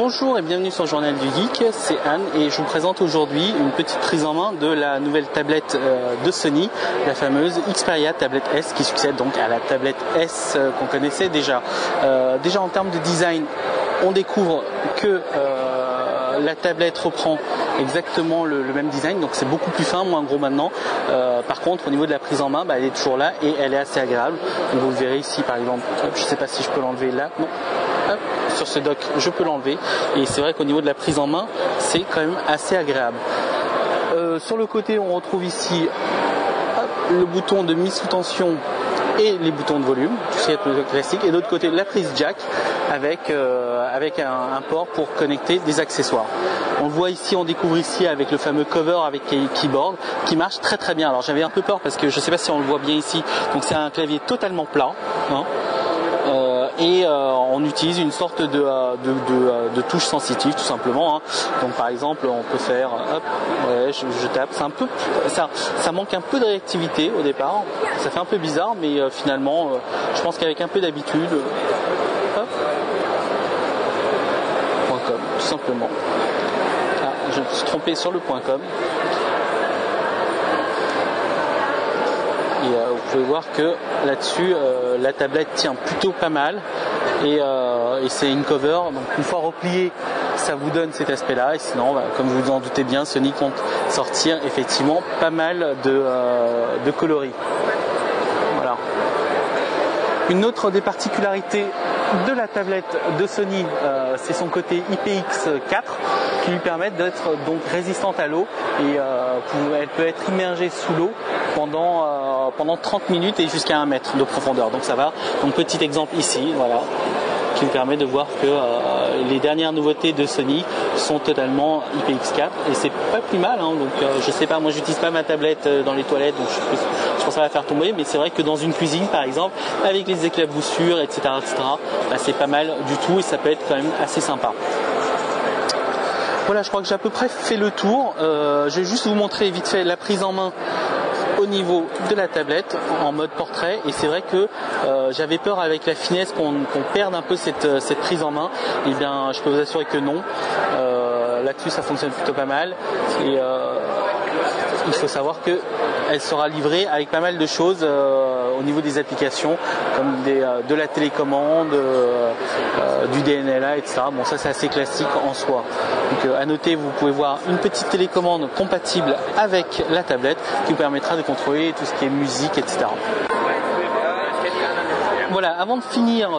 Bonjour et bienvenue sur le Journal du Geek, c'est Anne et je vous présente aujourd'hui une petite prise en main de la nouvelle tablette de Sony, la fameuse Xperia tablette S qui succède donc à la tablette S qu'on connaissait déjà. Déjà en termes de design, on découvre que la tablette reprend exactement le même design, donc c'est beaucoup plus fin, moins gros maintenant. Par contre au niveau de la prise en main, elle est toujours là et elle est assez agréable. Donc, vous le verrez ici par exemple, je ne sais pas si je peux l'enlever là, non. Hop, sur ce dock je peux l'enlever et c'est vrai qu'au niveau de la prise en main c'est quand même assez agréable. Sur le côté on retrouve ici le bouton de mise sous tension et les boutons de volume, tout ce qui est classique, et de l'autre côté la prise jack avec un port pour connecter des accessoires. On le voit ici, on découvre ici avec le fameux cover avec keyboard qui marche très très bien. Alors j'avais un peu peur parce que je ne sais pas si on le voit bien ici, donc c'est un clavier totalement plat. Et on utilise une sorte de touche sensitive tout simplement. Donc par exemple on peut faire hop, ouais, je tape, c'est un peu ça manque un peu de réactivité au départ, ça fait un peu bizarre mais finalement je pense qu'avec un peu d'habitude hop, .com tout simplement. Ah, je me suis trompé sur le .com. Et vous pouvez voir que là-dessus, la tablette tient plutôt pas mal et c'est une cover, donc une fois repliée, ça vous donne cet aspect-là. Et sinon, comme vous vous en doutez bien, Sony compte sortir effectivement pas mal de coloris. Voilà. Une autre des particularités de la tablette de Sony, c'est son côté IPX4 qui lui permet d'être donc résistante à l'eau et elle peut être immergée sous l'eau pendant 30 minutes et jusqu'à 1 mètre de profondeur. Donc ça va. Donc petit exemple ici, voilà, qui me permet de voir que les dernières nouveautés de Sony sont totalement IPX4 et c'est pas plus mal. Donc je sais pas, moi j'utilise pas ma tablette dans les toilettes, donc je pense que ça va faire tomber, mais c'est vrai que dans une cuisine par exemple, avec les éclaboussures, etc., c'est pas mal du tout et ça peut être quand même assez sympa. Voilà, je crois que j'ai à peu près fait le tour. Je vais juste vous montrer vite fait la prise en main au niveau de la tablette en mode portrait, et c'est vrai que j'avais peur avec la finesse qu'on perde un peu cette prise en main. Et bien je peux vous assurer que non, là-dessus ça fonctionne plutôt pas mal et il faut savoir que elle sera livrée avec pas mal de choses au niveau des applications comme de la télécommande, du DNLA, etc. Bon, ça c'est assez classique en soi. Donc à noter, vous pouvez voir une petite télécommande compatible avec la tablette qui vous permettra de contrôler tout ce qui est musique, etc. Voilà, avant de finir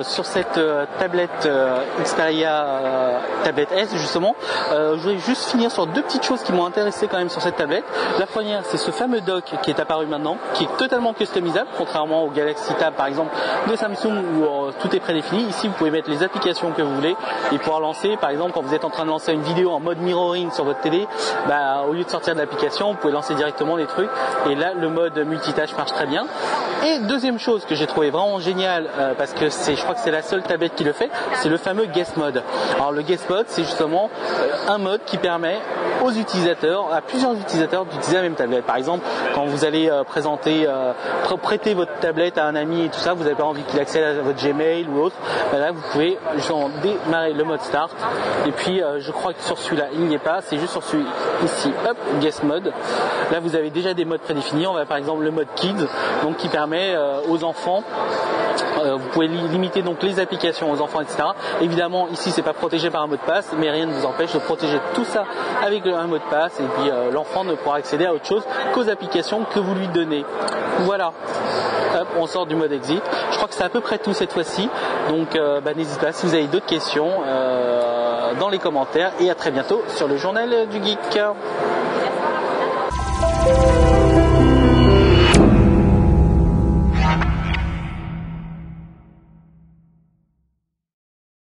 sur cette tablette Xperia tablette S justement, je voudrais juste finir sur deux petites choses qui m'ont intéressé quand même sur cette tablette. La première, c'est ce fameux dock qui est apparu maintenant, qui est totalement customisable, contrairement au Galaxy Tab par exemple de Samsung où tout est prédéfini. Ici, vous pouvez mettre les applications que vous voulez et pouvoir lancer, par exemple, quand vous êtes en train de lancer une vidéo en mode mirroring sur votre télé, au lieu de sortir de l'application, vous pouvez lancer directement les trucs et là, le mode multitâche marche très bien. Et deuxième chose que j'ai trouvé vraiment génial parce que je crois que c'est la seule tablette qui le fait, c'est le fameux guest mode. Alors le guest mode, c'est justement un mode qui permet aux utilisateurs, à plusieurs utilisateurs d'utiliser la même tablette. Par exemple, quand vous allez prêter votre tablette à un ami et tout ça, vous n'avez pas envie qu'il accède à votre Gmail ou autre, là vous pouvez justement démarrer le mode start et puis je crois que sur celui-là il n'y est pas, c'est juste sur celui ici, hop, guest mode. Là vous avez déjà des modes prédéfinis. On va par exemple le mode kids, donc qui permet aux enfants, vous pouvez limiter donc les applications aux enfants, etc. Évidemment ici c'est pas protégé par un mot de passe, mais rien ne vous empêche de protéger tout ça avec un mot de passe et puis l'enfant ne pourra accéder à autre chose qu'aux applications que vous lui donnez. Voilà. Hop, on sort du mode exit. Je crois que c'est à peu près tout cette fois-ci. Donc n'hésitez pas si vous avez d'autres questions dans les commentaires et à très bientôt sur le Journal du Geek.